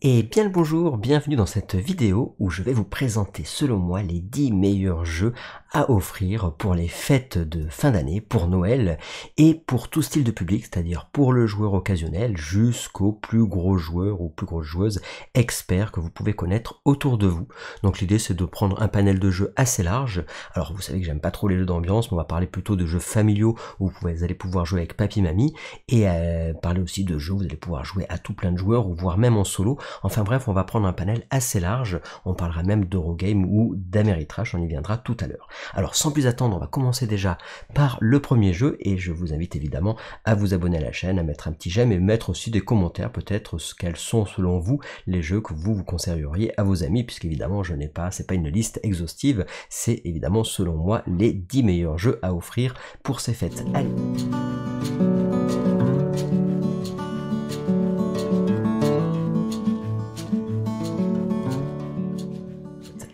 Et bien le bonjour, bienvenue dans cette vidéo où je vais vous présenter selon moi les 10 meilleurs jeux à offrir pour les fêtes de fin d'année, pour Noël et pour tout style de public, c'est-à-dire pour le joueur occasionnel jusqu'aux plus gros joueurs ou plus grosses joueuses experts que vous pouvez connaître autour de vous. Donc l'idée c'est de prendre un panel de jeux assez large. Alors vous savez que j'aime pas trop les jeux d'ambiance, mais on va parler plutôt de jeux familiaux où vous allez pouvoir jouer avec papy mamie et parler aussi de jeux où vous allez pouvoir jouer à tout plein de joueurs ou voire même en solo. Enfin bref, on va prendre un panel assez large, on parlera même d'Eurogame ou d'Ameritrash, on y viendra tout à l'heure. Alors sans plus attendre, on va commencer déjà par le premier jeu, et je vous invite évidemment à vous abonner à la chaîne, à mettre un petit j'aime et mettre aussi des commentaires, peut-être quels sont selon vous les jeux que vous conseilleriez à vos amis, puisqu'évidemment c'est pas une liste exhaustive, c'est évidemment selon moi les 10 meilleurs jeux à offrir pour ces fêtes. Allez.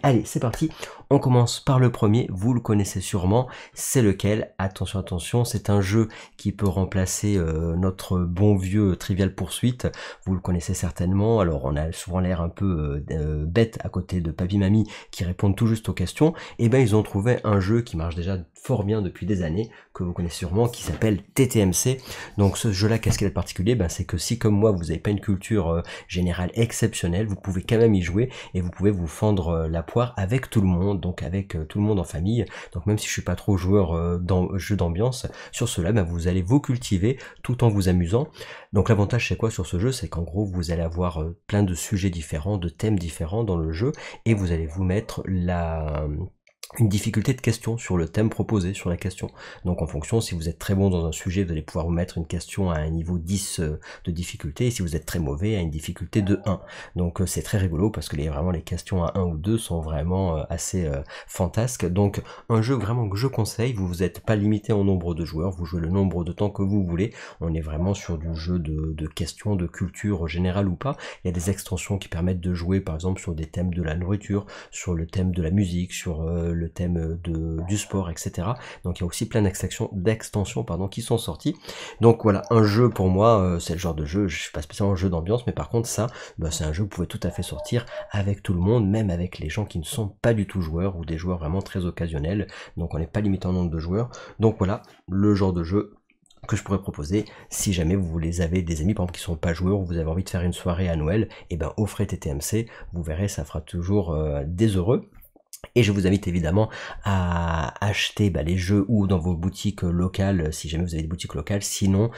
Allez, c'est parti, on commence par le premier, vous le connaissez sûrement, c'est lequel? Attention, attention, c'est un jeu qui peut remplacer notre bon vieux Trivial Pursuit, vous le connaissez certainement, alors on a souvent l'air un peu bête à côté de Papy Mamie qui répondent tout juste aux questions, et ben ils ont trouvé un jeu qui marche déjà fort bien depuis des années, que vous connaissez sûrement, qui s'appelle TTMC. Donc ce jeu-là, qu'est-ce qu'il a de particulier? Ben, c'est que si comme moi vous n'avez pas une culture générale exceptionnelle, vous pouvez quand même y jouer, et vous pouvez vous fendre la poire avec tout le monde, donc avec tout le monde en famille. Donc même si je suis pas trop joueur dans jeu d'ambiance, sur cela ben, vous allez vous cultiver tout en vous amusant. Donc l'avantage c'est quoi sur ce jeu? C'est qu'en gros vous allez avoir plein de sujets différents, de thèmes différents dans le jeu, et vous allez vous mettre une difficulté de question sur le thème proposé, sur la question. Donc en fonction, si vous êtes très bon dans un sujet, vous allez pouvoir vous mettre une question à un niveau 10 de difficulté, et si vous êtes très mauvais, à une difficulté de 1. Donc c'est très rigolo, parce que vraiment les questions à 1 ou 2 sont vraiment assez fantasques. Donc un jeu vraiment que je conseille, vous n'êtes pas limité en nombre de joueurs, vous jouez le nombre de temps que vous voulez, on est vraiment sur du jeu de questions, de culture générale ou pas. Il y a des extensions qui permettent de jouer par exemple sur des thèmes de la nourriture, sur le thème de la musique, sur le thème du sport, etc. Donc il y a aussi plein d'extensions qui sont sorties. Donc voilà, un jeu pour moi, c'est le genre de jeu, je suis pas spécialement un jeu d'ambiance, mais par contre ça, bah, c'est un jeu que vous pouvez tout à fait sortir avec tout le monde, même avec les gens qui ne sont pas du tout joueurs, ou des joueurs vraiment très occasionnels, donc on n'est pas limité en nombre de joueurs. Donc voilà, le genre de jeu que je pourrais proposer si jamais vous les avez des amis par exemple qui sont pas joueurs, ou vous avez envie de faire une soirée à Noël, et ben offrez TTMC, vous verrez, ça fera toujours des heureux. Et je vous invite évidemment à acheter les jeux ou dans vos boutiques locales, si jamais vous avez des boutiques locales, sinon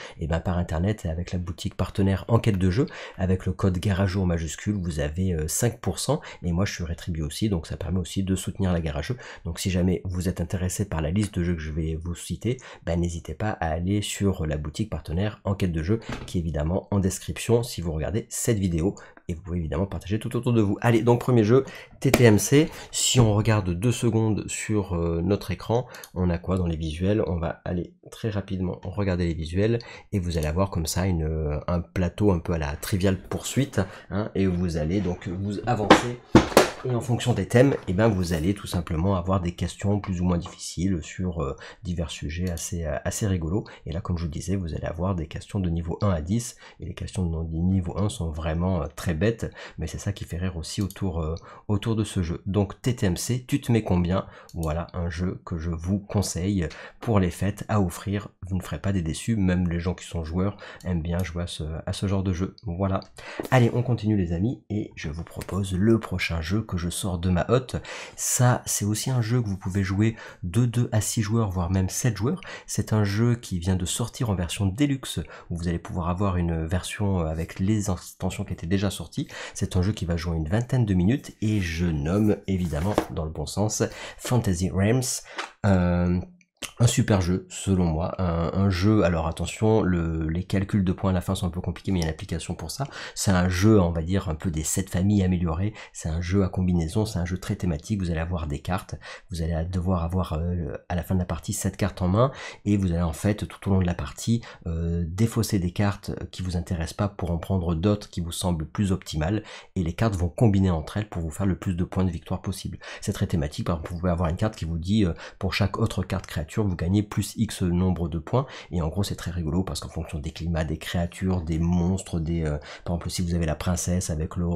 par internet avec la boutique partenaire Enquête de jeu, avec le code Garageux en majuscule, vous avez 5%, et moi je suis rétribué aussi, donc ça permet aussi de soutenir la Garageux. Donc si jamais vous êtes intéressé par la liste de jeux que je vais vous citer, n'hésitez pas à aller sur la boutique partenaire Enquête de jeu, qui est évidemment en description si vous regardez cette vidéo, et vous pouvez évidemment partager tout autour de vous. Allez, donc premier jeu, TTMC. Si on regarde 2 secondes sur notre écran, on a quoi dans les visuels? On va aller très rapidement regarder les visuels, et vous allez avoir comme ça un plateau un peu à la Trivial Pursuit, hein, et vous allez donc vous avancer. Et en fonction des thèmes, vous allez tout simplement avoir des questions plus ou moins difficiles sur divers sujets assez rigolos. Et là, comme je vous disais, vous allez avoir des questions de niveau 1 à 10. Et les questions de niveau 1 sont vraiment très bêtes, mais c'est ça qui fait rire aussi autour de ce jeu. Donc TTMC, tu te mets combien? Voilà un jeu que je vous conseille pour les fêtes à offrir. Vous ne ferez pas des déçus, même les gens qui sont joueurs aiment bien jouer à ce genre de jeu. Voilà. Allez, on continue les amis, et je vous propose le prochain jeu que je sors de ma hotte. Ça, c'est aussi un jeu que vous pouvez jouer de 2 à 6 joueurs, voire même 7 joueurs. C'est un jeu qui vient de sortir en version Deluxe, où vous allez pouvoir avoir une version avec les extensions qui étaient déjà sorties. C'est un jeu qui va jouer une vingtaine de minutes, et je nomme évidemment, dans le bon sens, Fantasy Realms. Un super jeu, selon moi, un jeu, alors attention, les calculs de points à la fin sont un peu compliqués, mais il y a une application pour ça. C'est un jeu, on va dire, un peu des 7 familles améliorées, c'est un jeu à combinaison, c'est un jeu très thématique, vous allez avoir des cartes, vous allez devoir avoir à la fin de la partie 7 cartes en main, et vous allez en fait, tout au long de la partie, défausser des cartes qui vous intéressent pas pour en prendre d'autres qui vous semblent plus optimales, et les cartes vont combiner entre elles pour vous faire le plus de points de victoire possible. C'est très thématique, par exemple, vous pouvez avoir une carte qui vous dit, pour chaque autre carte créature, créatures, vous gagnez plus X nombre de points, et en gros c'est très rigolo parce qu'en fonction des climats, des créatures, des monstres, par exemple si vous avez la princesse avec le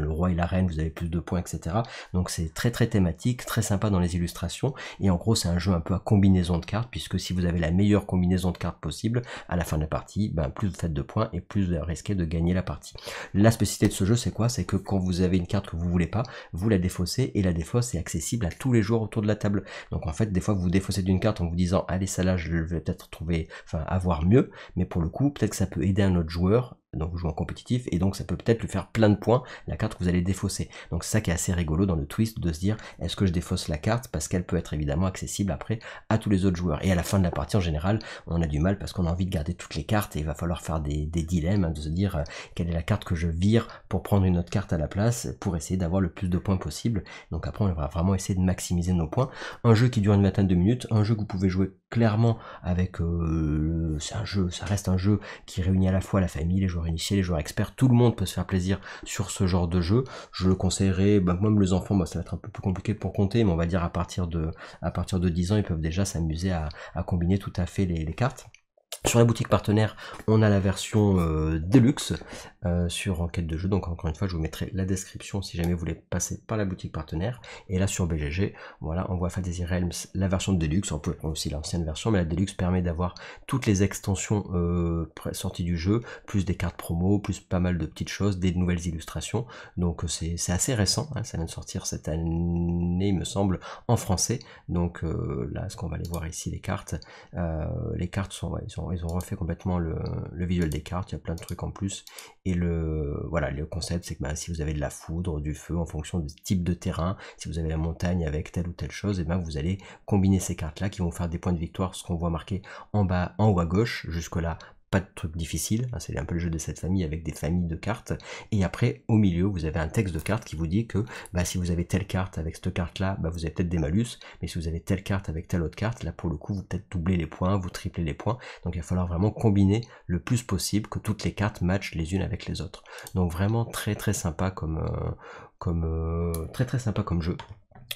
roi et la reine, vous avez plus de points, etc. Donc c'est très très thématique, très sympa dans les illustrations, et en gros c'est un jeu un peu à combinaison de cartes, puisque si vous avez la meilleure combinaison de cartes possible, à la fin de la partie, plus vous faites de points et plus vous risquez de gagner la partie. La spécificité de ce jeu c'est quoi? C'est que quand vous avez une carte que vous voulez pas, vous la défaussez, et la défausse est accessible à tous les joueurs autour de la table. Donc en fait des fois vous défaussez d'une carte en vous disant allez celle-là je vais peut-être avoir mieux, mais pour le coup peut-être que ça peut aider un autre joueur, donc vous jouez en compétitif, et donc ça peut peut-être lui faire plein de points, la carte que vous allez défausser. Donc c'est ça qui est assez rigolo dans le twist, de se dire est-ce que je défausse la carte, parce qu'elle peut être évidemment accessible après à tous les autres joueurs. Et à la fin de la partie en général on a du mal parce qu'on a envie de garder toutes les cartes, et il va falloir faire des dilemmes, hein, de se dire quelle est la carte que je vire pour prendre une autre carte à la place, pour essayer d'avoir le plus de points possible. Donc après on va vraiment essayer de maximiser nos points. Un jeu qui dure une vingtaine de minutes, un jeu que vous pouvez jouer clairement avec, ça reste un jeu qui réunit à la fois la famille, les joueurs initiés, les joueurs experts, tout le monde peut se faire plaisir sur ce genre de jeu. Je le conseillerais, même les enfants, ça va être un peu plus compliqué pour compter, mais on va dire à partir de 10 ans, ils peuvent déjà s'amuser à combiner tout à fait les cartes. Sur la boutique partenaire, on a la version Deluxe sur Enquête de jeu, donc encore une fois je vous mettrai la description si jamais vous voulez passer par la boutique partenaire. Et là sur BGG, voilà, on voit Fantasy Realms, la version de Deluxe, on peut prendre aussi l'ancienne version, mais la Deluxe permet d'avoir toutes les extensions sorties du jeu, plus des cartes promo, plus pas mal de petites choses, des nouvelles illustrations, donc c'est assez récent, hein, ça vient de sortir cette année il me semble, en français. Donc là, ce qu'on va aller voir ici, les cartes sont, ils ont refait complètement le visuel des cartes, il y a plein de trucs en plus, et le concept c'est que si vous avez de la foudre, du feu, en fonction du type de terrain, si vous avez la montagne avec telle ou telle chose, et vous allez combiner ces cartes là qui vont faire des points de victoire, ce qu'on voit marqué en bas, en haut à gauche. Jusque là pas de truc difficile, hein, c'est un peu le jeu de cette famille avec des familles de cartes, et après au milieu vous avez un texte de cartes qui vous dit que si vous avez telle carte avec cette carte là, vous avez peut-être des malus, mais si vous avez telle carte avec telle autre carte, là pour le coup vous peut-être doublez les points, vous triplez les points, donc il va falloir vraiment combiner le plus possible, que toutes les cartes matchent les unes avec les autres. Donc vraiment très très sympa très très sympa comme jeu.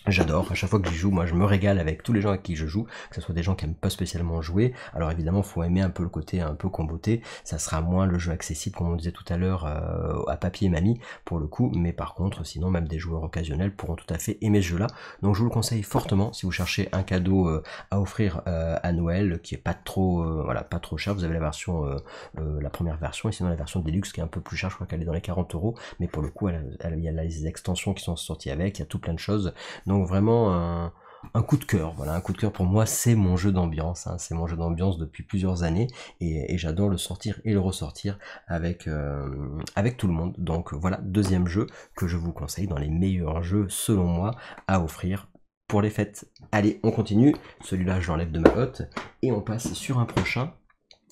J'adore, à chaque fois que j'y joue, moi je me régale avec tous les gens avec qui je joue, que ce soit des gens qui aiment pas spécialement jouer. Alors évidemment, faut aimer un peu le côté un peu comboté, ça sera moins le jeu accessible, comme on disait tout à l'heure, à papier et mamie, pour le coup, mais par contre, sinon même des joueurs occasionnels pourront tout à fait aimer ce jeu-là. Donc je vous le conseille fortement, si vous cherchez un cadeau à offrir à Noël, qui est pas trop, pas trop cher. Vous avez la version, la première version, et sinon la version Deluxe qui est un peu plus chère, je crois qu'elle est dans les 40 €, mais pour le coup, il y a les extensions qui sont sorties avec, il y a tout plein de choses. Donc vraiment un coup de cœur, voilà, un coup de cœur pour moi, c'est mon jeu d'ambiance, hein, c'est mon jeu d'ambiance depuis plusieurs années, et j'adore le sortir et le ressortir avec tout le monde. Donc voilà, deuxième jeu que je vous conseille dans les meilleurs jeux selon moi à offrir pour les fêtes. Allez, on continue, celui-là je l'enlève de ma hotte, et on passe sur un prochain.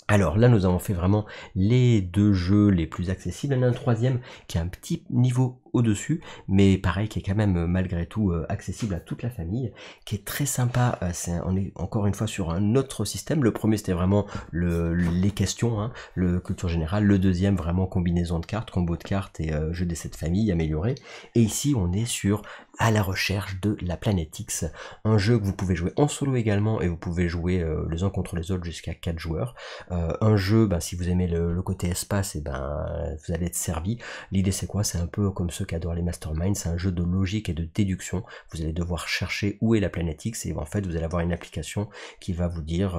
Alors là nous avons fait vraiment les deux jeux les plus accessibles, il y en a un troisième qui a un petit niveau au-dessus, mais pareil qui est quand même malgré tout accessible à toute la famille, qui est très sympa. On est encore une fois sur un autre système. Le premier c'était vraiment les questions, hein, le culture générale. Le deuxième vraiment combinaison de cartes, combo de cartes et jeu des 7 familles amélioré. Et ici on est sur à la recherche de la planète X, un jeu que vous pouvez jouer en solo également, et vous pouvez jouer les uns contre les autres jusqu'à 4 joueurs. Un jeu, si vous aimez le côté espace, et vous allez être servi. L'idée c'est quoi? C'est un peu comme ceux qui adorent les masterminds, c'est un jeu de logique et de déduction. Vous allez devoir chercher où est la planète X, et en fait vous allez avoir une application qui va vous dire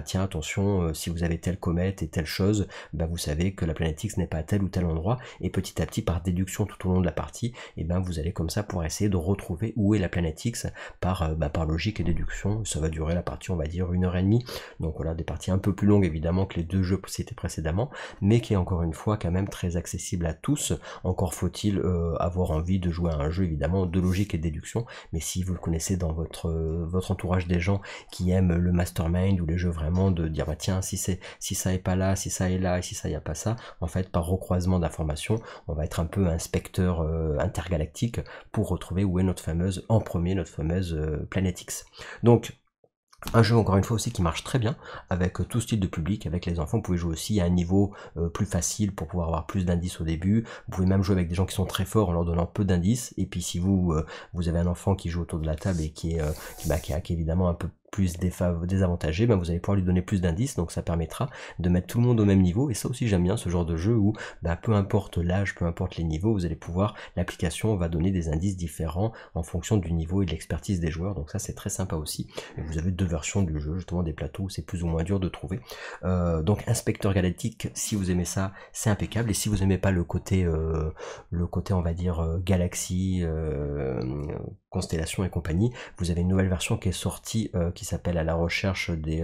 tiens attention, si vous avez telle comète et telle chose, vous savez que la planète X n'est pas à tel ou tel endroit, et petit à petit par déduction tout au long de la partie, vous allez comme ça pouvoir essayer de retrouver où est la planète X par logique et déduction. Ça va durer la partie on va dire 1h30, donc voilà, des parties un peu plus longues évidemment que les deux jeux cités précédemment, mais qui est encore une fois quand même très accessible à tous. Encore faut-il avoir envie de jouer à un jeu évidemment de logique et de déduction, mais si vous le connaissez dans votre entourage des gens qui aiment le mastermind ou les jeux vraiment de dire tiens si ça est pas là, si ça est là, et si ça y a pas ça, en fait par recroisement d'informations on va être un peu inspecteur intergalactique pour retrouver où est notre fameuse planète X. Donc un jeu encore une fois aussi qui marche très bien avec tout style de public, avec les enfants. Vous pouvez jouer aussi à un niveau plus facile pour pouvoir avoir plus d'indices au début. Vous pouvez même jouer avec des gens qui sont très forts en leur donnant peu d'indices, et puis si vous avez un enfant qui joue autour de la table et qui est évidemment un peu plus désavantagé, ben vous allez pouvoir lui donner plus d'indices, donc ça permettra de mettre tout le monde au même niveau, et ça aussi j'aime bien ce genre de jeu où peu importe l'âge, peu importe les niveaux, vous allez pouvoir, l'application va donner des indices différents en fonction du niveau et de l'expertise des joueurs, donc ça c'est très sympa aussi. Et vous avez 2 versions du jeu, justement des plateaux où c'est plus ou moins dur de trouver. Donc Inspecteur Galactique, si vous aimez ça, c'est impeccable, et si vous aimez pas le côté on va dire galaxie, constellation et compagnie, vous avez une nouvelle version qui est sortie qui s'appelle À la recherche des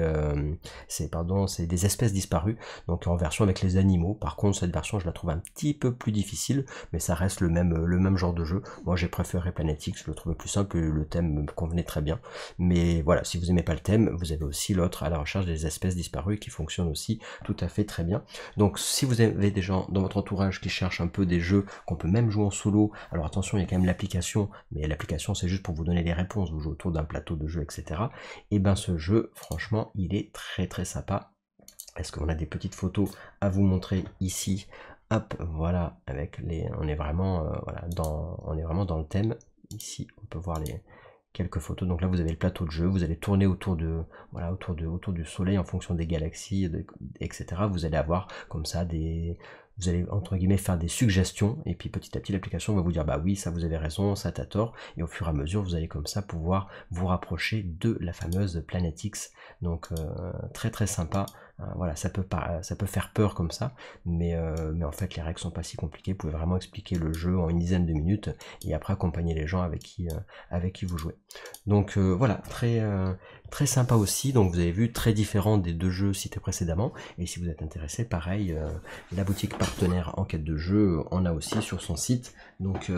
c'est des espèces disparues, donc en version avec les animaux. Par contre cette version je la trouve un petit peu plus difficile, mais ça reste le même genre de jeu. Moi j'ai préféré Planet X, je le trouvais plus simple, le thème me convenait très bien. Mais voilà, si vous aimez pas le thème, vous avez aussi l'autre À la recherche des espèces disparues qui fonctionne aussi tout à fait très bien. Donc si vous avez des gens dans votre entourage qui cherchent un peu des jeux qu'on peut même jouer en solo, alors attention, il y a quand même l'application, mais l'application c'est juste pour vous donner les réponses, vous jouez autour d'un plateau de jeu, etc. Et ben ce jeu, franchement, il est très très sympa. Est-ce qu'on a des petites photos à vous montrer ici? Hop, voilà, avec les, on est vraiment dans le thème. Ici, on peut voir quelques photos. Donc là, vous avez le plateau de jeu. Vous allez tourner autour du soleil en fonction des galaxies, etc. Vous allez avoir comme ça vous allez entre guillemets faire des suggestions, et puis petit à petit l'application va vous dire bah oui, ça vous avez raison, ça t'as tort, et au fur et à mesure vous allez comme ça pouvoir vous rapprocher de la fameuse Planet X. Donc très très sympa. Voilà, ça peut faire peur comme ça, mais en fait les règles sont pas si compliquées. Vous pouvez vraiment expliquer le jeu en une dizaine de minutes et après accompagner les gens avec qui vous jouez. Donc voilà, très sympa aussi. Donc vous avez vu, très différent des 2 jeux cités précédemment. Et si vous êtes intéressé, pareil, la boutique partenaire Enquête de jeu en a aussi sur son site. Donc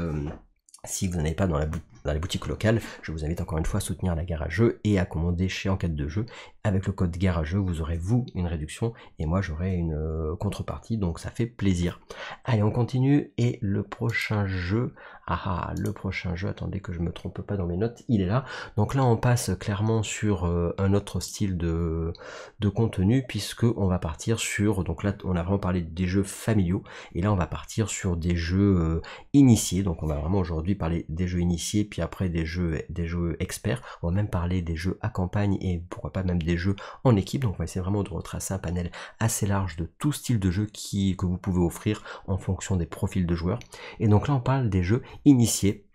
si vous n'en avez pas dans les boutiques locales, je vous invite encore une fois à soutenir la Gare à Jeux et à commander chez Enquête de jeu. Avec le code Gare à Jeux, vous aurez vous une réduction et moi j'aurai une contrepartie, donc ça fait plaisir. Allez, on continue, et le prochain jeu, attendez que je me trompe pas dans mes notes, il est là. Donc là on passe clairement sur un autre style de contenu, puisque on va partir sur, donc là on a vraiment parlé des jeux familiaux, et là on va partir sur des jeux initiés. Donc on va vraiment aujourd'hui parler des jeux initiés, puis après des jeux experts. On va même parler des jeux à campagne, et pourquoi pas même des jeux en équipe. Donc on va essayer vraiment de retracer un panel assez large de tout style de jeu que vous pouvez offrir en fonction des profils de joueurs. Et donc là on parle des jeux initiés,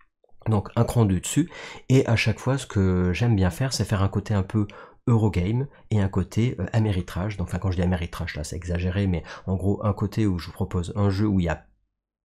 donc un cran du dessus, et à chaque fois ce que j'aime bien faire, c'est faire un côté un peu Eurogame et un côté Ameritrash. Donc enfin, quand je dis Ameritrash là c'est exagéré, mais en gros un côté où je vous propose un jeu où il y a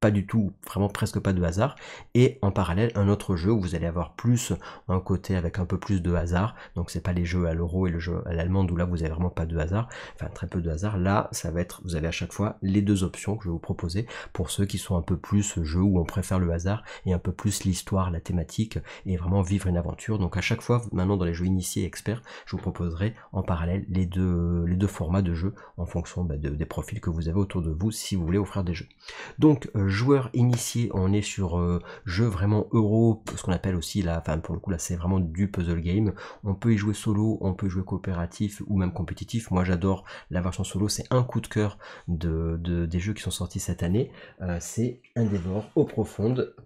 pas du tout, vraiment presque pas de hasard, et en parallèle un autre jeu où vous allez avoir plus un côté avec un peu plus de hasard. Donc c'est pas les jeux à l'euro et le jeu à l'allemande où là vous avez vraiment pas de hasard, enfin très peu de hasard. Là ça va être, vous avez à chaque fois les 2 options que je vais vous proposer pour ceux qui sont un peu plus jeux où on préfère le hasard et un peu plus l'histoire, la thématique, et vraiment vivre une aventure. Donc à chaque fois maintenant dans les jeux initiés et experts, je vous proposerai en parallèle les deux formats de jeu en fonction des profils que vous avez autour de vous si vous voulez offrir des jeux. Donc joueurs initiés, on est sur jeu vraiment euro, ce qu'on appelle aussi là, enfin pour le coup là c'est vraiment du puzzle game. On peut y jouer solo, on peut y jouer coopératif ou même compétitif. Moi j'adore la version solo, c'est un coup de cœur des jeux qui sont sortis cette année. C'est Endeavor Eaux Profondes.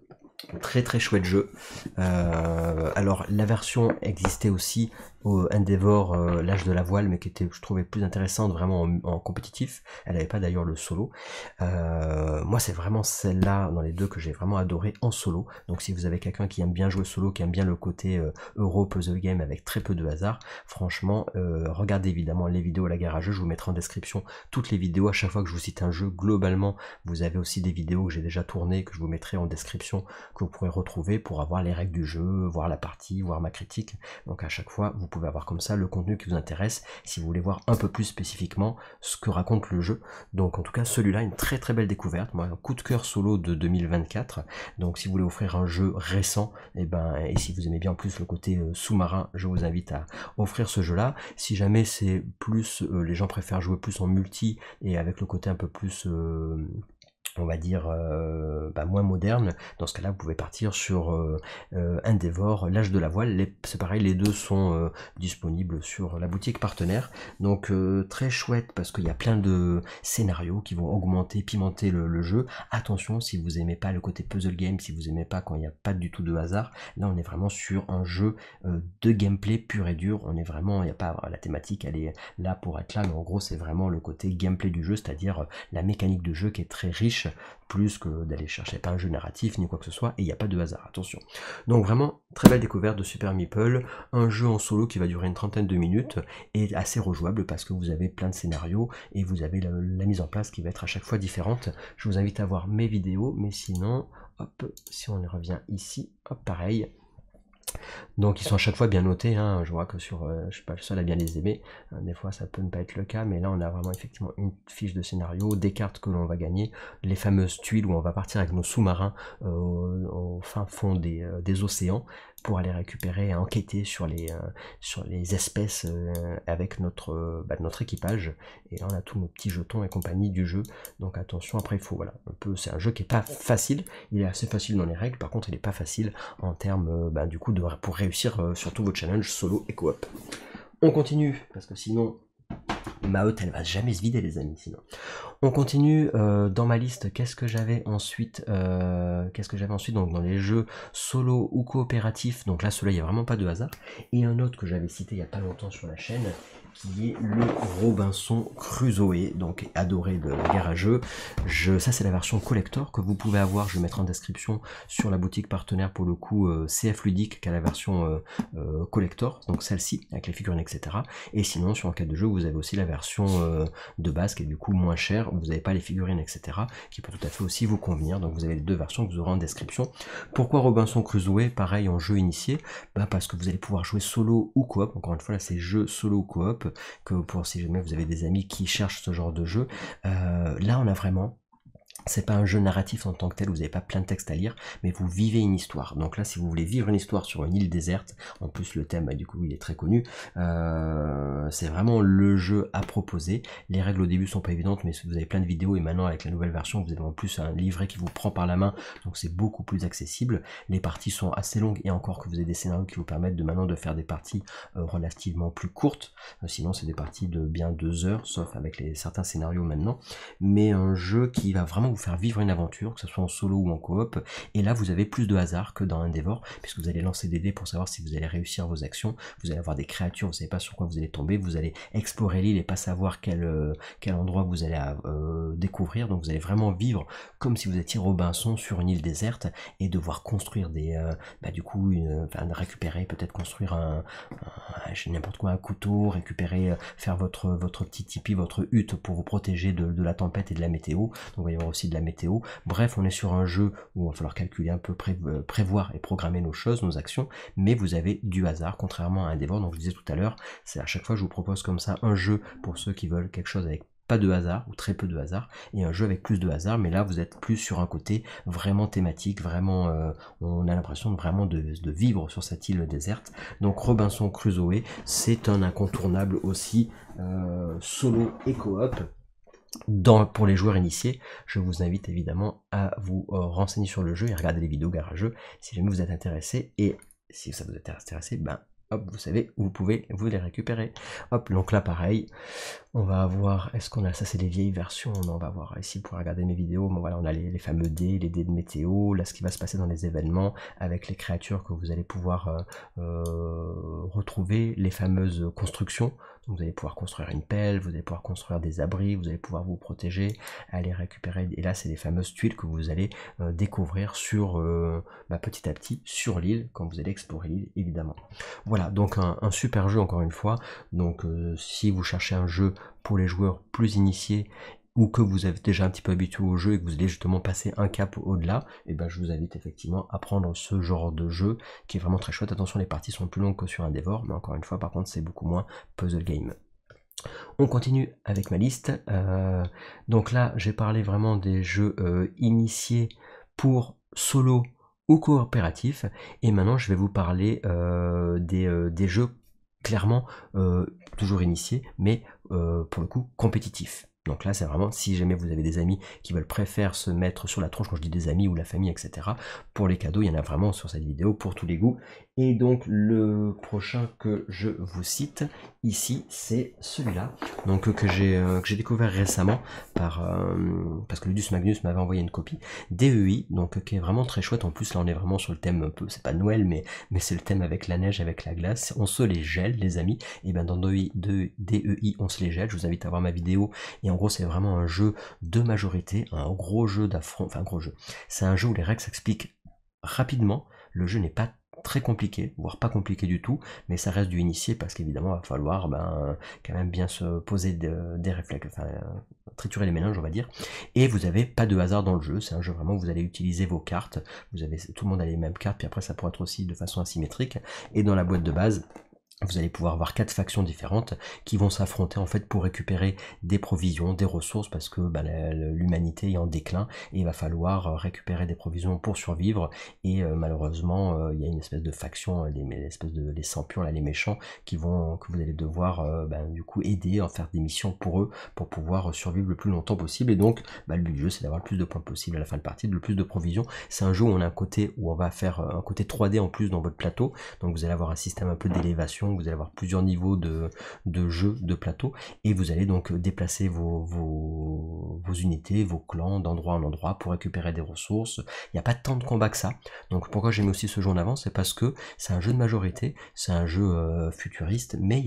Très très chouette jeu. Alors la version existait aussi au Endeavor l'âge de la voile, mais qui était, je trouvais, plus intéressante vraiment en compétitif. Elle n'avait pas d'ailleurs le solo. Moi c'est vraiment celle-là dans les 2 que j'ai vraiment adoré en solo. Donc si vous avez quelqu'un qui aime bien jouer solo, qui aime bien le côté euro puzzle game avec très peu de hasard, franchement regardez évidemment les vidéos à la Gare à Jeux. Je vous mettrai en description toutes les vidéos à chaque fois que je vous cite un jeu. Globalement vous avez aussi des vidéos que j'ai déjà tournées, que je vous mettrai en description, que vous pourrez retrouver pour avoir les règles du jeu, voir la partie, voir ma critique. Donc à chaque fois vous pouvez avoir comme ça le contenu qui vous intéresse si vous voulez voir un peu plus spécifiquement ce que raconte le jeu. Donc en tout cas celui-là, une très très belle découverte, moi un coup de cœur solo de 2024. Donc si vous voulez offrir un jeu récent, et si vous aimez bien en plus le côté sous-marin, je vous invite à offrir ce jeu-là. Si jamais c'est plus les gens préfèrent jouer plus en multi et avec le côté un peu plus on va dire moins moderne. Dans ce cas-là, vous pouvez partir sur Endeavor, l'âge de la voile. C'est pareil, les deux sont disponibles sur la boutique partenaire. Donc très chouette parce qu'il y a plein de scénarios qui vont augmenter, pimenter le jeu. Attention, si vous aimez pas le côté puzzle game, si vous aimez pas quand il n'y a pas du tout de hasard, là on est vraiment sur un jeu de gameplay pur et dur. On est vraiment, il n'y a pas la thématique, elle est là pour être là, mais en gros c'est vraiment le côté gameplay du jeu, c'est-à-dire la mécanique de jeu qui est très riche, plus que d'aller chercher pas un jeu narratif ni quoi que ce soit, et il n'y a pas de hasard, attention. Donc vraiment, très belle découverte de Super Meeple, un jeu en solo qui va durer une trentaine de minutes, et assez rejouable parce que vous avez plein de scénarios, et vous avez la mise en place qui va être à chaque fois différente. Je vous invite à voir mes vidéos, mais sinon, hop, si on y revient ici, hop, pareil. Donc ils sont à chaque fois bien notés, hein. Je vois que sur, je suis pas le seul à bien les aimer, des fois ça peut ne pas être le cas, mais là on a vraiment effectivement une fiche de scénario, des cartes que l'on va gagner, les fameuses tuiles où on va partir avec nos sous-marins au fin fond des océans pour aller récupérer et enquêter sur les espèces avec notre équipage. Et là on a tous nos petits jetons et compagnie du jeu, donc attention, après il faut, voilà, c'est un jeu qui est pas facile, il est assez facile dans les règles, par contre il est pas facile en termes du coup pour réussir surtout vos challenges solo et coop. On continue, parce que sinon ma hotte elle va jamais se vider les amis, sinon. On continue dans ma liste. Qu'est-ce que j'avais ensuite donc dans les jeux solo ou coopératifs. Donc là, celui-là, il n'y a vraiment pas de hasard. Et un autre que j'avais cité il n'y a pas longtemps sur la chaîne, qui est le Robinson Crusoe, donc adoré de Garageux. Ça c'est la version collector que vous pouvez avoir, je vais mettre en description sur la boutique partenaire pour le coup CF Ludique qui a la version collector, donc celle-ci avec les figurines etc. Et sinon sur Enquête de jeu vous avez aussi la version de base qui est du coup moins chère, vous n'avez pas les figurines etc. qui peut tout à fait aussi vous convenir, donc vous avez les deux versions que vous aurez en description. Pourquoi Robinson Crusoe, pareil en jeu initié, parce que vous allez pouvoir jouer solo ou coop, encore une fois là c'est jeu solo ou coop, que pour si jamais vous avez des amis qui cherchent ce genre de jeu, là on a vraiment, c'est pas un jeu narratif en tant que tel, vous n'avez pas plein de textes à lire, mais vous vivez une histoire. Donc là, si vous voulez vivre une histoire sur une île déserte, en plus le thème, du coup, il est très connu, c'est vraiment le jeu à proposer. Les règles au début sont pas évidentes, mais vous avez plein de vidéos, et maintenant avec la nouvelle version, vous avez en plus un livret qui vous prend par la main, donc c'est beaucoup plus accessible. Les parties sont assez longues, et encore que vous avez des scénarios qui vous permettent de maintenant de faire des parties relativement plus courtes, sinon c'est des parties de bien 2 heures, sauf avec certains scénarios maintenant, mais un jeu qui va vraiment vous faire vivre une aventure, que ce soit en solo ou en coop, et là vous avez plus de hasard que dans Endeavor, puisque vous allez lancer des dés pour savoir si vous allez réussir vos actions, vous allez avoir des créatures, vous savez pas sur quoi vous allez tomber, vous allez explorer l'île et pas savoir quel endroit vous allez découvrir, donc vous allez vraiment vivre comme si vous étiez Robinson sur une île déserte, et devoir construire récupérer, peut-être construire n'importe quoi, un couteau, récupérer, faire votre petit tipi, votre hutte pour vous protéger de la tempête et de la météo, donc il va y avoir aussi de la météo. Bref, on est sur un jeu où il va falloir calculer un peu, prévoir et programmer nos choses, nos actions, mais vous avez du hasard, contrairement à Endeavor. Donc je disais tout à l'heure, c'est à chaque fois je vous propose comme ça un jeu pour ceux qui veulent quelque chose avec pas de hasard ou très peu de hasard, et un jeu avec plus de hasard, mais là vous êtes plus sur un côté vraiment thématique, vraiment on a l'impression vraiment de vivre sur cette île déserte. Donc Robinson Crusoe, c'est un incontournable aussi solo et coop. Pour les joueurs initiés, je vous invite évidemment à vous renseigner sur le jeu et regarder les vidéos Garageux si jamais vous êtes intéressé, et si ça vous est intéressé, hop, vous savez où vous pouvez vous les récupérer. Hop, donc là pareil, on va avoir, est-ce qu'on a, ça c'est les vieilles versions, on va voir ici pour regarder mes vidéos, bon, voilà, on a les fameux dés, les dés de météo, là ce qui va se passer dans les événements, avec les créatures que vous allez pouvoir retrouver, les fameuses constructions, donc vous allez pouvoir construire une pelle, vous allez pouvoir construire des abris, vous allez pouvoir vous protéger, aller récupérer, et là c'est les fameuses tuiles que vous allez découvrir sur, petit à petit sur l'île, quand vous allez explorer l'île évidemment. Voilà, donc un super jeu encore une fois, donc si vous cherchez un jeu pour les joueurs plus initiés, ou que vous êtes déjà un petit peu habitué au jeu et que vous allez justement passer un cap au-delà, et je vous invite effectivement à prendre ce genre de jeu qui est vraiment très chouette. Attention, les parties sont plus longues que sur Endeavor, mais encore une fois par contre c'est beaucoup moins puzzle game. On continue avec ma liste, donc là j'ai parlé vraiment des jeux initiés pour solo ou coopératif, et maintenant je vais vous parler des jeux clairement toujours initiés, mais pour le coup compétitifs. Donc là, c'est vraiment si jamais vous avez des amis qui préfèrent se mettre sur la tronche, quand je dis des amis ou la famille, etc. Pour les cadeaux, il y en a vraiment sur cette vidéo pour tous les goûts. Et donc le prochain que je vous cite ici, c'est celui-là, donc que j'ai découvert récemment parce que Ludus Magnus m'avait envoyé une copie, DEI, donc qui est vraiment très chouette. En plus là on est vraiment sur le thème un peu, c'est pas Noël, mais c'est le thème avec la neige, avec la glace. On se les gèle, les amis. Et bien dans DEI on se les gèle. Je vous invite à voir ma vidéo. Et en gros c'est vraiment un jeu de majorité, un gros jeu d'affront, enfin un gros jeu. C'est un jeu où les règles s'expliquent rapidement. Le jeu n'est pas très compliqué, voire pas compliqué du tout, mais ça reste du initié parce qu'évidemment il va falloir quand même bien se poser des réflexes, enfin triturer les méninges on va dire, et vous avez pas de hasard dans le jeu, c'est un jeu vraiment où vous allez utiliser vos cartes, tout le monde a les mêmes cartes, puis après ça pourrait être aussi de façon asymétrique, et dans la boîte de base, vous allez pouvoir avoir 4 factions différentes qui vont s'affronter en fait pour récupérer des provisions, des ressources, parce que l'humanité est en déclin et il va falloir récupérer des provisions pour survivre. Et malheureusement, il y a une espèce de faction, les sampions, là, les méchants, que vous allez devoir du coup aider à faire des missions pour eux pour pouvoir survivre le plus longtemps possible. Et donc le but du jeu, c'est d'avoir le plus de points possible à la fin de partie, le plus de provisions. C'est un jeu où on a un côté où on va faire un côté 3D en plus dans votre plateau, donc vous allez avoir un système un peu d'élévation. Vous allez avoir plusieurs niveaux de jeu, de plateau, et vous allez donc déplacer vos unités, vos clans d'endroit en endroit pour récupérer des ressources. Il n'y a pas tant de combats que ça. Donc pourquoi j'ai mis aussi ce jeu en avant, c'est parce que c'est un jeu de majorité, c'est un jeu futuriste, mais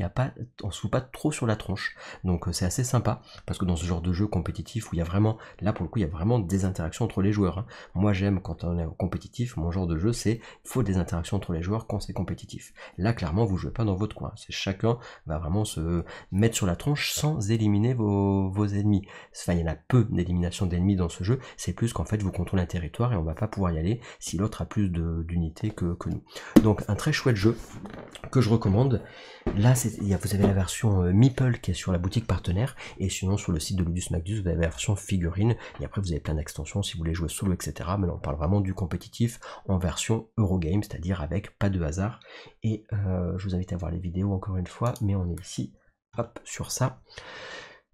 on se fout pas trop sur la tronche. Donc c'est assez sympa, parce que dans ce genre de jeu compétitif où il y a vraiment, là pour le coup, il y a vraiment des interactions entre les joueurs. Hein. Moi j'aime quand on est compétitif, mon genre de jeu c'est, il faut des interactions entre les joueurs quand c'est compétitif. Là clairement vous jouez pas dans votre coin, c'est chacun va vraiment se mettre sur la tronche sans éliminer vos ennemis. Enfin il y en a peu d'élimination d'ennemis dans ce jeu, c'est plus qu'en fait vous contrôlez un territoire et on va pas pouvoir y aller si l'autre a plus d'unités que nous. Donc un très chouette jeu que je recommande. Là vous avez la version Meeple qui est sur la boutique partenaire, et sinon sur le site de Ludus Magnus vous avez la version figurine, et après vous avez plein d'extensions si vous voulez jouer solo, etc. Mais là on parle vraiment du compétitif en version Eurogame, c'est-à-dire avec pas de hasard. Et je vous invite à voir les vidéos encore une fois, mais on est ici, hop, sur ça.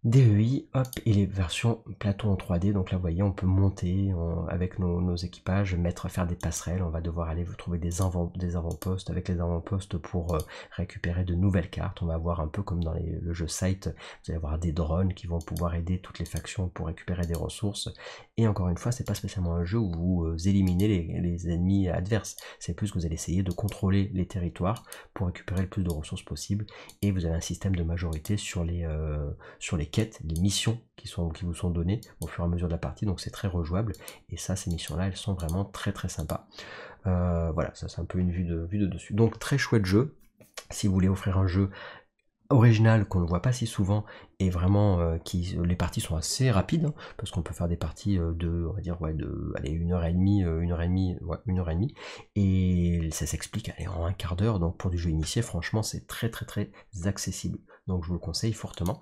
DEI, hop, et les versions plateau en 3D, donc là vous voyez on peut monter avec nos équipages, faire des passerelles, on va devoir aller trouver des avant-postes, avec les avant-postes pour récupérer de nouvelles cartes. On va avoir un peu comme dans le jeu Sight, vous allez avoir des drones qui vont pouvoir aider toutes les factions pour récupérer des ressources, et encore une fois c'est pas spécialement un jeu où vous éliminez les ennemis adverses, c'est plus que vous allez essayer de contrôler les territoires pour récupérer le plus de ressources possible, et vous avez un système de majorité sur les quêtes, les missions qui vous sont données au fur et à mesure de la partie, donc c'est très rejouable, et ça, ces missions-là, elles sont vraiment très très sympas. Voilà, ça c'est un peu une vue de dessus. Donc très chouette jeu, si vous voulez offrir un jeu original qu'on ne voit pas si souvent, et vraiment les parties sont assez rapides, hein, parce qu'on peut faire des parties on va dire allez, 1h30, et ça s'explique en un quart d'heure. Donc pour du jeu initié, franchement c'est très très très accessible, donc je vous le conseille fortement.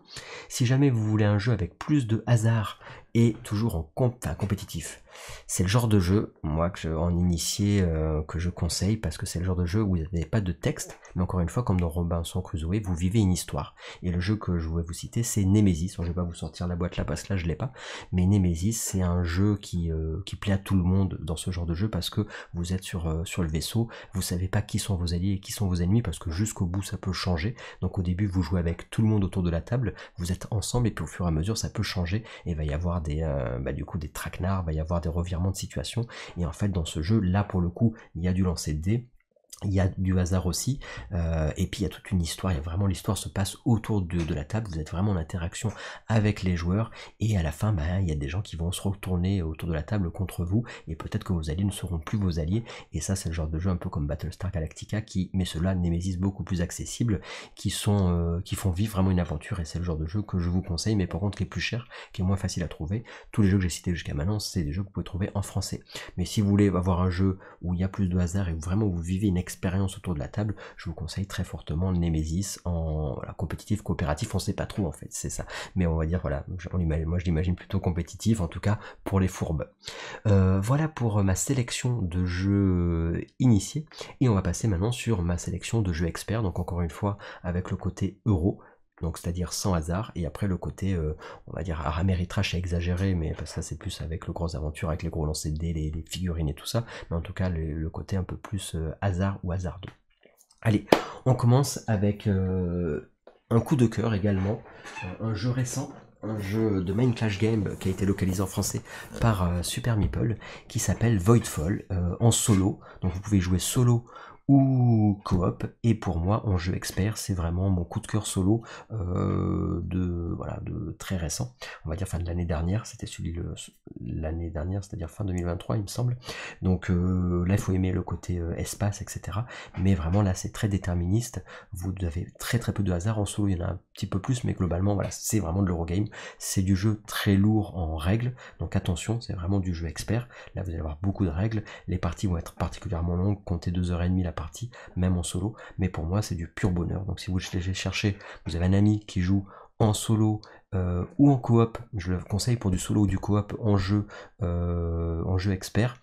Si jamais vous voulez un jeu avec plus de hasard et toujours en compétitif, c'est le genre de jeu, moi, en initié, que je conseille, parce que c'est le genre de jeu où vous n'avez pas de texte, mais encore une fois, comme dans Robinson Crusoe, vous vivez une histoire. Et le jeu que je voulais vous citer, c'est Nemesis. Je ne vais pas vous sortir la boîte là, parce que là, je ne l'ai pas, mais Nemesis, c'est un jeu qui plaît à tout le monde dans ce genre de jeu, parce que vous êtes sur le vaisseau, vous savez pas qui sont vos alliés et qui sont vos ennemis, parce que jusqu'au bout, ça peut changer. Donc au début, vous jouez avec tout le monde autour de la table, vous êtes ensemble, et puis au fur et à mesure, ça peut changer, et il va y avoir du coup des traquenards, il va y avoir des revirements de situation, et en fait dans ce jeu là pour le coup il y a du lancer de dés, il y a du hasard aussi, et puis il y a toute une histoire, l'histoire se passe autour de la table, vous êtes vraiment en interaction avec les joueurs, et à la fin il y a des gens qui vont se retourner autour de la table contre vous, et peut-être que vos alliés ne seront plus vos alliés, et ça c'est le genre de jeu un peu comme Battlestar Galactica qui met cela, Nemesis, beaucoup plus accessible, qui font vivre vraiment une aventure, et c'est le genre de jeu que je vous conseille, mais par contre qui est plus cher, qui est moins facile à trouver. Tous les jeux que j'ai cités jusqu'à maintenant, c'est des jeux que vous pouvez trouver en français, mais si vous voulez avoir un jeu où il y a plus de hasard et où vraiment vous vivez une expérience autour de la table, je vous conseille très fortement Nemesis en compétitif, coopératif, on sait pas trop en fait, c'est ça, mais on va dire voilà, moi je l'imagine plutôt compétitif, en tout cas pour les fourbes. Voilà pour ma sélection de jeux initiés, et on va passer maintenant sur ma sélection de jeux experts, donc encore une fois avec le côté euro, Donc c'est-à-dire sans hasard, et après le côté, on va dire Ameritrash est exagéré, mais parce que ça c'est plus avec le gros aventure, avec les gros lancers de dés, les figurines et tout ça, mais en tout cas le côté un peu plus hasard ou hasardeux. Allez, on commence avec un coup de cœur également, un jeu récent, un jeu de Main Clash Game qui a été localisé en français par Super Meeple, qui s'appelle Voidfall, en solo, donc vous pouvez jouer solo ou coop, et pour moi en jeu expert c'est vraiment mon coup de cœur solo de très récent, on va dire fin de l'année dernière, c'était celui l'année dernière, c'est-à-dire fin 2023 il me semble, donc là il faut aimer le côté espace etc, mais vraiment là c'est très déterministe, vous avez très peu de hasard, en solo il y en a un petit peu plus, mais globalement voilà c'est vraiment de l'Eurogame, c'est du jeu très lourd en règles, donc attention c'est vraiment du jeu expert, là vous allez avoir beaucoup de règles, les parties vont être particulièrement longues, comptez 2h30 la partie, même en solo, mais pour moi c'est du pur bonheur. Donc si vous cherchez, vous avez un ami qui joue en solo ou en coop, je le conseille pour du solo ou du coop en jeu expert.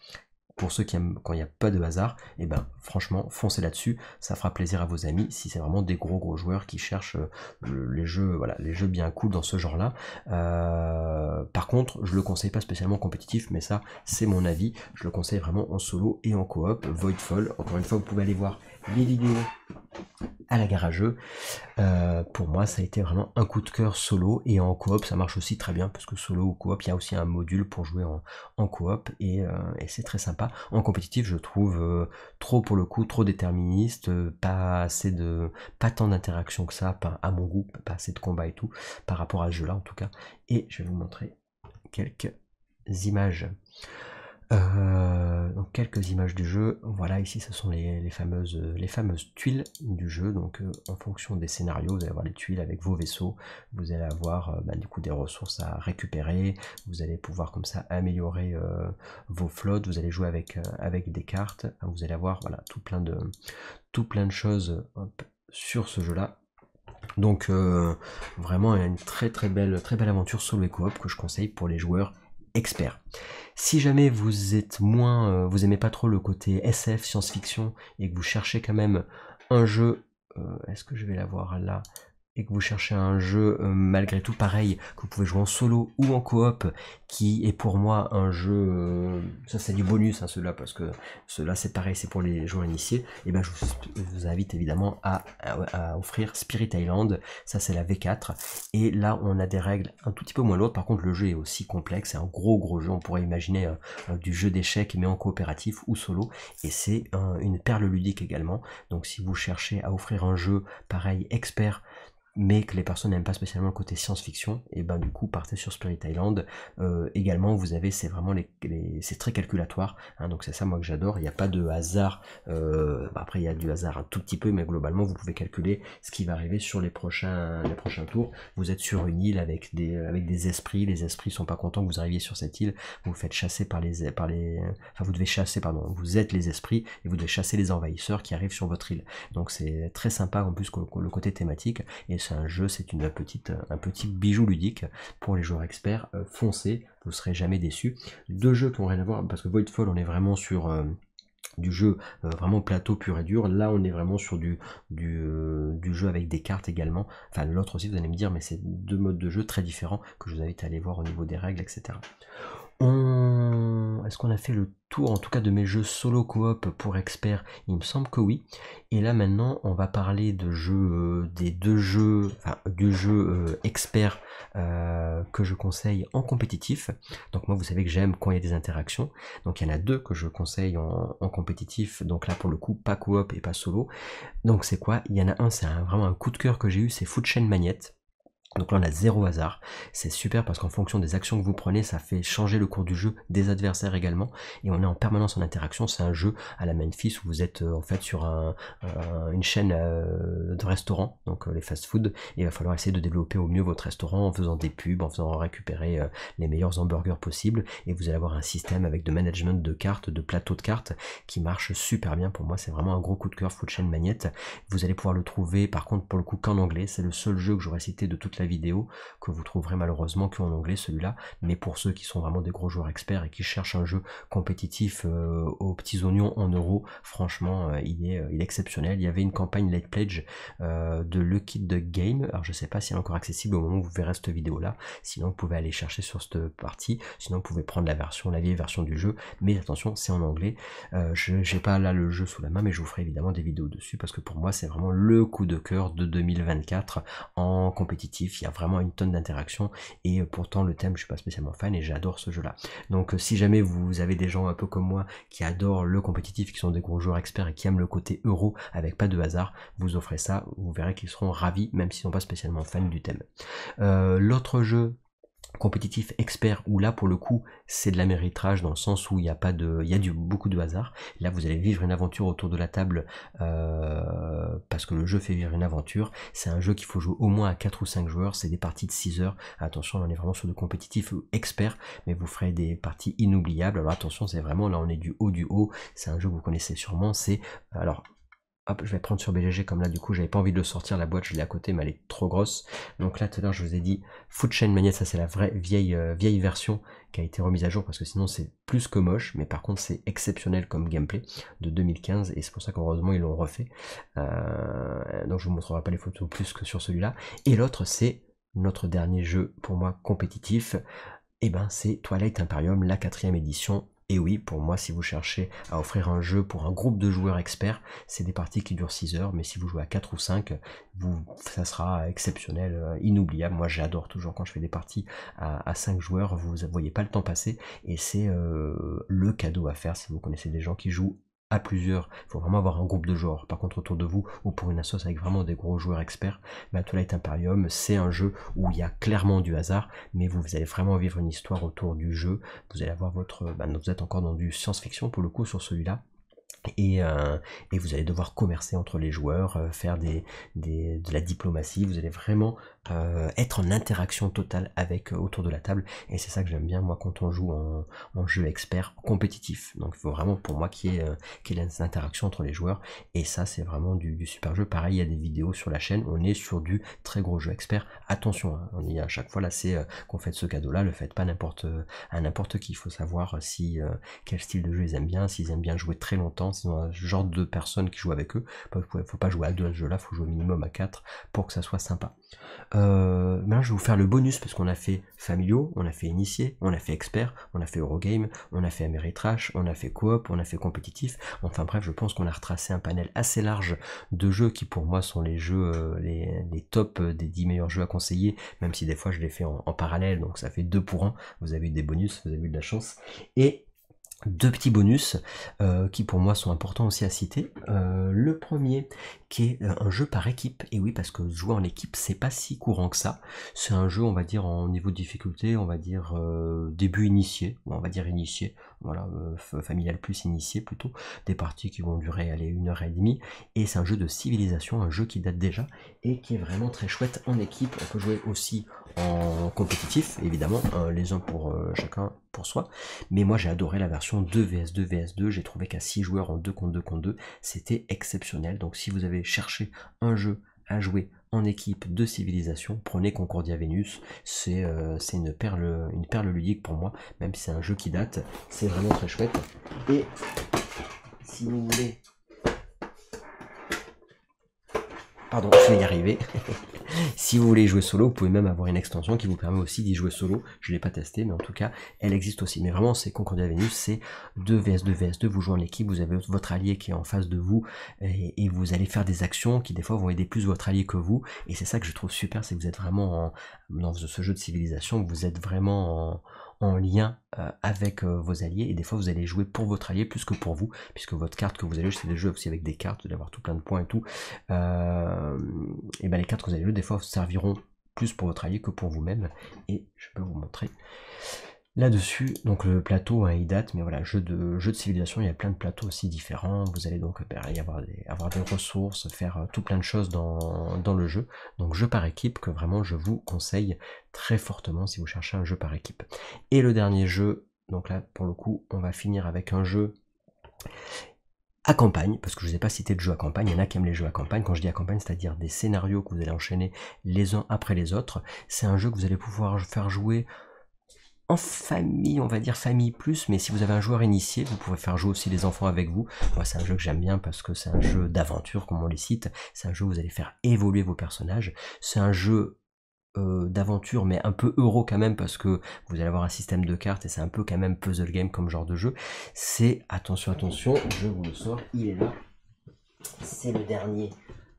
Pour ceux qui aiment quand il n'y a pas de hasard, et ben franchement foncez là-dessus, ça fera plaisir à vos amis si c'est vraiment des gros joueurs qui cherchent les jeux, voilà, les jeux bien cool dans ce genre-là. Par contre, je le conseille pas spécialement compétitif, mais ça c'est mon avis. Je le conseille vraiment en solo et en coop. Voidfall, encore une fois, vous pouvez aller voir les vidéos à la garageux. Pour moi ça a été vraiment un coup de cœur solo, et en coop ça marche aussi très bien parce que solo ou coop il y a aussi un module pour jouer en coop, et c'est très sympa. En compétitif je trouve trop, pour le coup trop déterministe, pas tant d'interaction que ça, pas à mon goût, pas assez de combat et tout par rapport à ce jeu là en tout cas, et je vais vous montrer quelques images. Donc quelques images du jeu, voilà ici ce sont les fameuses tuiles du jeu, donc en fonction des scénarios vous allez avoir les tuiles avec vos vaisseaux, vous allez avoir du coup des ressources à récupérer, vous allez pouvoir comme ça améliorer vos flottes, vous allez jouer avec des cartes, vous allez avoir voilà tout plein de choses sur ce jeu là. Donc vraiment une très belle aventure solo et coop que je conseille pour les joueurs experts. Si jamais vous êtes moins, vous aimez pas trop le côté SF, science-fiction, et que vous cherchez quand même un jeu, est-ce que je vais l'avoir là, et que vous cherchez un jeu malgré tout pareil, que vous pouvez jouer en solo ou en coop, qui est pour moi un jeu, ça c'est du bonus hein, ceux-là, parce que ceux-là c'est pareil, c'est pour les joueurs initiés, et ben je vous invite évidemment à offrir Spirit Island, ça c'est la V4, et là on a des règles un tout petit peu moins lourdes, par contre le jeu est aussi complexe, c'est un gros jeu, on pourrait imaginer du jeu d'échecs mais en coopératif ou solo, et c'est une perle ludique également, donc si vous cherchez à offrir un jeu pareil expert, mais que les personnes n'aiment pas spécialement le côté science-fiction, et ben du coup partez sur Spirit Island. Également vous avez, c'est vraiment c'est très calculatoire, hein, donc c'est ça moi que j'adore, il n'y a pas de hasard, après il y a du hasard un tout petit peu, mais globalement vous pouvez calculer ce qui va arriver sur les prochains tours. Vous êtes sur une île avec des esprits, les esprits sont pas contents que vous arriviez sur cette île, vous vous faites chasser vous devez chasser, vous êtes les esprits, et vous devez chasser les envahisseurs qui arrivent sur votre île, donc c'est très sympa en plus le côté thématique, et c'est un jeu, c'est un petit bijou ludique pour les joueurs experts. Foncez, vous serez jamais déçus. Deux jeux qui n'ont rien à voir, parce que Voidfall on est vraiment sur du jeu vraiment plateau pur et dur, là on est vraiment sur du jeu avec des cartes également, enfin l'autre aussi vous allez me dire, mais c'est deux modes de jeu très différents que je vous invite à aller voir au niveau des règles etc. Est-ce qu'on a fait le tour en tout cas de mes jeux solo coop pour experts? Il me semble que oui. Et là maintenant on va parler de jeux, du jeu expert que je conseille en compétitif. Donc moi vous savez que j'aime quand il y a des interactions. Donc il y en a deux que je conseille en compétitif. Donc là pour le coup pas coop et pas solo. Donc c'est quoi? Il y en a un, c'est vraiment un coup de cœur que j'ai eu, c'est Food Chain Magnette. Donc là on a zéro hasard, c'est super parce qu'en fonction des actions que vous prenez, ça fait changer le cours du jeu des adversaires également, et on est en permanence en interaction. C'est un jeu à la Memphis où vous êtes en fait sur une chaîne de restaurants, donc les fast-food, et il va falloir essayer de développer au mieux votre restaurant en faisant des pubs, en faisant récupérer les meilleurs hamburgers possibles, et vous allez avoir un système avec de management de cartes, de plateaux de cartes, qui marche super bien. Pour moi c'est vraiment un gros coup de cœur Food Chain Magnette. Vous allez pouvoir le trouver par contre pour le coup qu'en anglais, c'est le seul jeu que j'aurais cité de toute la la vidéo, que vous trouverez malheureusement qu'en anglais celui-là, mais pour ceux qui sont vraiment des gros joueurs experts et qui cherchent un jeu compétitif aux petits oignons en euros, franchement il est exceptionnel. Il y avait une campagne Let's Pledge de Lucky Duck Game, alors je sais pas si elle est encore accessible au moment où vous verrez cette vidéo là, sinon vous pouvez aller chercher sur cette partie, sinon vous pouvez prendre la vieille version du jeu, mais attention c'est en anglais. Je n'ai pas là le jeu sous la main, mais je vous ferai évidemment des vidéos dessus parce que pour moi c'est vraiment le coup de cœur de 2024 en compétitif. Il y a vraiment une tonne d'interactions et pourtant le thème je suis pas spécialement fan et j'adore ce jeu là. Donc si jamais vous avez des gens un peu comme moi qui adorent le compétitif, qui sont des gros joueurs experts et qui aiment le côté euro avec pas de hasard, vous offrez ça, vous verrez qu'ils seront ravis même s'ils sont pas spécialement fans du thème. L'autre jeu compétitif expert où là pour le coup c'est de l'améritrage dans le sens où il y a pas de, il y a beaucoup de hasard. Là vous allez vivre une aventure autour de la table parce que le jeu fait vivre une aventure. C'est un jeu qu'il faut jouer au moins à 4 ou 5 joueurs, c'est des parties de 6 heures. Attention, on est vraiment sur le compétitif expert, mais vous ferez des parties inoubliables. Alors attention, c'est vraiment là on est du haut, c'est un jeu que vous connaissez sûrement, c'est alors hop, je vais prendre sur BGG comme là du coup j'avais pas envie de le sortir, la boîte je l'ai à côté mais elle est trop grosse. Donc là tout à l'heure je vous ai dit Food Chain Mania, ça c'est la vraie vieille version qui a été remise à jour parce que sinon c'est plus que moche, mais par contre c'est exceptionnel comme gameplay de 2015 et c'est pour ça qu'heureusement ils l'ont refait. Donc je vous montrerai pas les photos plus que sur celui-là. Et l'autre c'est notre dernier jeu pour moi compétitif, et ben c'est Twilight Imperium, la 4e édition. Et oui, pour moi, si vous cherchez à offrir un jeu pour un groupe de joueurs experts, c'est des parties qui durent 6 heures, mais si vous jouez à 4 ou 5, ça sera exceptionnel, inoubliable. Moi, j'adore toujours quand je fais des parties à 5 joueurs, vous ne voyez pas le temps passer, et c'est le cadeau à faire si vous connaissez des gens qui jouent à plusieurs. Il faut vraiment avoir un groupe de joueurs. Par contre, autour de vous, ou pour une assoce avec vraiment des gros joueurs experts, Twilight Imperium, c'est un jeu où il y a clairement du hasard, mais vous allez vraiment vivre une histoire autour du jeu. Vous allez avoir votre... vous êtes encore dans du science-fiction pour le coup sur celui-là. Et vous allez devoir commercer entre les joueurs, faire de la diplomatie, vous allez vraiment être en interaction totale avec autour de la table, et c'est ça que j'aime bien moi quand on joue en jeu expert compétitif. Donc il faut vraiment pour moi qu'il y ait des interactions entre les joueurs, et ça c'est vraiment du super jeu. Pareil, il y a des vidéos sur la chaîne, on est sur du très gros jeu expert. Attention, hein, on y à chaque fois là, c'est qu'on fait ce cadeau là, le faites pas à n'importe qui. Il faut savoir si quel style de jeu ils aiment bien, s'ils aiment bien jouer très longtemps, sinon un genre de personnes qui jouent avec eux. Faut pas jouer à 2 à ce jeu là, faut jouer au minimum à 4 pour que ça soit sympa. Maintenant je vais vous faire le bonus parce qu'on a fait familiaux, on a fait initié, on a fait expert, on a fait Eurogame, on a fait Ameritrash, on a fait coop, on a fait compétitif. Enfin bref, je pense qu'on a retracé un panel assez large de jeux qui pour moi sont les jeux, les tops des 10 meilleurs jeux à conseiller, même si des fois je les fais en parallèle, donc ça fait 2 pour 1. Vous avez eu des bonus, vous avez eu de la chance. Et 2 petits bonus qui pour moi sont importants aussi à citer. Le premier qui est un jeu par équipe, et oui parce que jouer en équipe c'est pas si courant que ça. C'est un jeu on va dire en niveau de difficulté, on va dire début initié, on va dire initié, voilà, familial plus initié plutôt, des parties qui vont durer aller 1h30, et c'est un jeu de civilisation, un jeu qui date déjà et qui est vraiment très chouette en équipe. On peut jouer aussi en compétitif évidemment, les uns pour chacun pour soi, mais moi j'ai adoré la version 2 vs 2 vs 2, j'ai trouvé qu'à 6 joueurs en 2 contre 2 contre 2 c'était exceptionnel. Donc si vous avez cherché un jeu à jouer en équipe de civilisation, prenez Concordia Venus, c'est une perle ludique pour moi, même si c'est un jeu qui date, c'est vraiment très chouette. Et si vous voulez, pardon, je vais y arriver. Si vous voulez jouer solo, vous pouvez même avoir une extension qui vous permet aussi d'y jouer solo. Je ne l'ai pas testé, mais en tout cas, elle existe aussi. Mais vraiment, c'est Concordia Venus, c'est 2 vs 2 vs 2, vous jouez en équipe, vous avez votre allié qui est en face de vous, et vous allez faire des actions qui des fois vont aider plus votre allié que vous. Et c'est ça que je trouve super, c'est que vous êtes vraiment dans ce jeu de civilisation, vous êtes vraiment en lien avec vos alliés, et des fois vous allez jouer pour votre allié plus que pour vous, puisque votre carte que vous allez jouer, c'est des jeux aussi avec des cartes, vous allez avoir tout plein de points et tout, et ben les cartes que vous allez jouer des fois serviront plus pour votre allié que pour vous-même, et je peux vous montrer là-dessus. Donc le plateau, hein, il date, mais voilà, jeu de civilisation, il y a plein de plateaux aussi différents, vous allez donc avoir des ressources, faire tout plein de choses dans le jeu. Donc jeu par équipe que vraiment je vous conseille très fortement si vous cherchez un jeu par équipe. Et le dernier jeu, donc là pour le coup on va finir avec un jeu à campagne, parce que je ne vous ai pas cité de jeux à campagne, il y en a qui aiment les jeux à campagne. Quand je dis à campagne, c'est-à-dire des scénarios que vous allez enchaîner les uns après les autres. C'est un jeu que vous allez pouvoir faire jouer en famille, on va dire famille plus, mais si vous avez un joueur initié, vous pouvez faire jouer aussi les enfants avec vous. Moi, c'est un jeu que j'aime bien parce que c'est un jeu d'aventure, comme on les cite. C'est un jeu où vous allez faire évoluer vos personnages. C'est un jeu d'aventure, mais un peu euro quand même, parce que vous allez avoir un système de cartes et c'est un peu quand même puzzle game comme genre de jeu. C'est, attention, je vous le sors, il est là. C'est le dernier.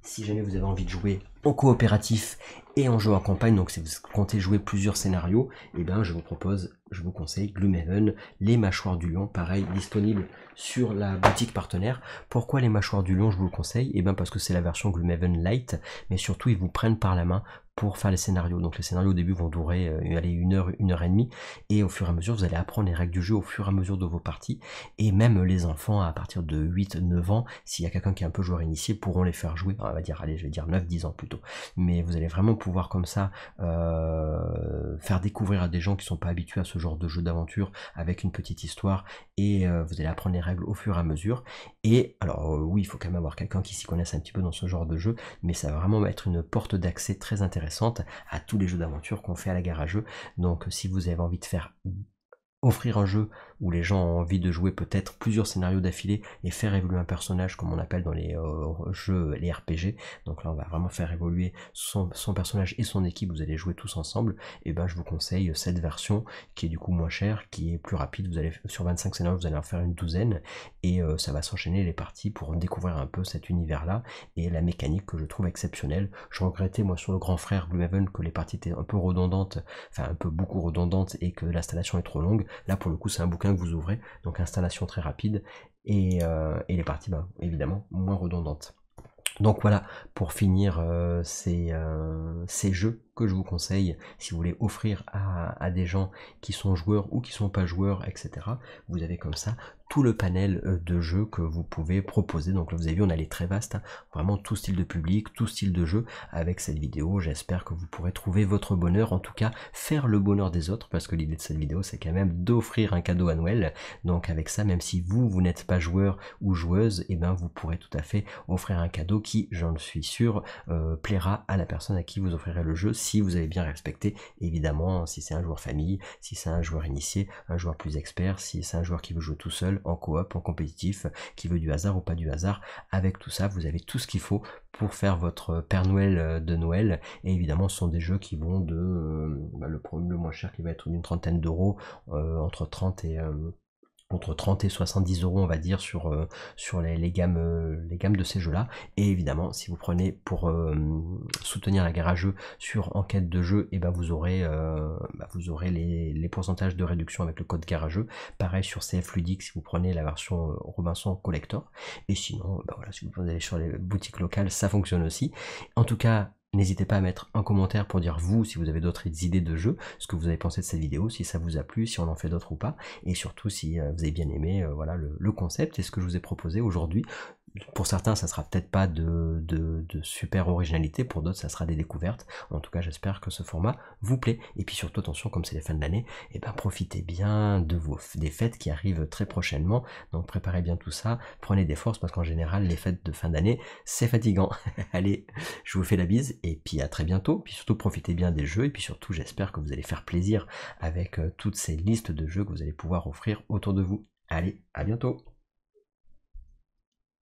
Si jamais vous avez envie de jouer en coopératif et en jeu en campagne, donc si vous comptez jouer plusieurs scénarios, et bien je vous conseille Gloomhaven, les mâchoires du lion, pareil, disponible sur la boutique partenaire. Pourquoi les mâchoires du lion je vous le conseille? Et bien parce que c'est la version Gloomhaven Light, mais surtout ils vous prennent par la main pour faire les scénarios. Donc les scénarios au début vont durer une heure et demie, et au fur et à mesure vous allez apprendre les règles du jeu au fur et à mesure de vos parties, et même les enfants à partir de 8-9 ans, s'il y a quelqu'un qui est un peu joueur initié, pourront les faire jouer, on va dire, allez, je vais dire 9-10 ans plutôt, mais vous allez vraiment pouvoir comme ça faire découvrir à des gens qui sont pas habitués à ce genre de jeu d'aventure avec une petite histoire, et vous allez apprendre les règles au fur et à mesure. Et alors oui, il faut quand même avoir quelqu'un qui s'y connaisse un petit peu dans ce genre de jeu, mais ça va vraiment être une porte d'accès très intéressante à tous les jeux d'aventure qu'on fait à la gare à jeux. Donc si vous avez envie de faire offrir un jeu où les gens ont envie de jouer peut-être plusieurs scénarios d'affilée et faire évoluer un personnage comme on appelle dans les jeux, les RPG, donc là on va vraiment faire évoluer son personnage et son équipe, vous allez jouer tous ensemble, et ben je vous conseille cette version qui est du coup moins chère, qui est plus rapide. Vous allez sur 25 scénarios, vous allez en faire une douzaine, et ça va s'enchaîner les parties pour découvrir un peu cet univers là et la mécanique que je trouve exceptionnelle. Je regrettais moi sur le grand frère Gloomhaven que les parties étaient un peu redondantes, enfin un peu beaucoup redondantes, et que l'installation est trop longue. Là pour le coup c'est un bouquin que vous ouvrez, donc installation très rapide, et les parties évidemment moins redondantes. Donc voilà, pour finir ces jeux que je vous conseille si vous voulez offrir à des gens qui sont joueurs ou qui sont pas joueurs, etc. Vous avez comme ça tout le panel de jeux que vous pouvez proposer. Donc là vous avez vu, on allait très vaste, hein, vraiment tout style de public, tout style de jeu avec cette vidéo. J'espère que vous pourrez trouver votre bonheur, en tout cas faire le bonheur des autres, parce que l'idée de cette vidéo c'est quand même d'offrir un cadeau à Noël. Donc avec ça, même si vous n'êtes pas joueur ou joueuse, et ben vous pourrez tout à fait offrir un cadeau qui, j'en suis sûr, plaira à la personne à qui vous offrirez le jeu, si vous avez bien respecté, évidemment, si c'est un joueur famille, si c'est un joueur initié, un joueur plus expert, si c'est un joueur qui veut jouer tout seul, en coop, en compétitif, qui veut du hasard ou pas du hasard. Avec tout ça, vous avez tout ce qu'il faut pour faire votre Père Noël de Noël. Et évidemment, ce sont des jeux qui vont de le moins cher qui va être d'une trentaine d'euros, entre 30 et 70 euros on va dire sur les gammes de ces jeux là. Et évidemment si vous prenez pour soutenir la gare à jeux sur enquête de jeu, et ben vous aurez les pourcentages de réduction avec le code gare à jeux. Pareil sur CF Ludique si vous prenez la version Robinson Collector. Et sinon voilà, si vous allez sur les boutiques locales ça fonctionne aussi. En tout cas, n'hésitez pas à mettre un commentaire pour dire vous si vous avez d'autres idées de jeux, ce que vous avez pensé de cette vidéo, si ça vous a plu, si on en fait d'autres ou pas, et surtout si vous avez bien aimé voilà, le concept et ce que je vous ai proposé aujourd'hui. Pour certains ça sera peut-être pas de super originalité, pour d'autres ça sera des découvertes. En tout cas j'espère que ce format vous plaît, et puis surtout attention, comme c'est les fins de l'année, et ben profitez bien des fêtes qui arrivent très prochainement, donc préparez bien tout ça, prenez des forces parce qu'en général les fêtes de fin d'année c'est fatigant. Allez, je vous fais la bise et puis à très bientôt, puis surtout profitez bien des jeux, et puis surtout j'espère que vous allez faire plaisir avec toutes ces listes de jeux que vous allez pouvoir offrir autour de vous. Allez, à bientôt.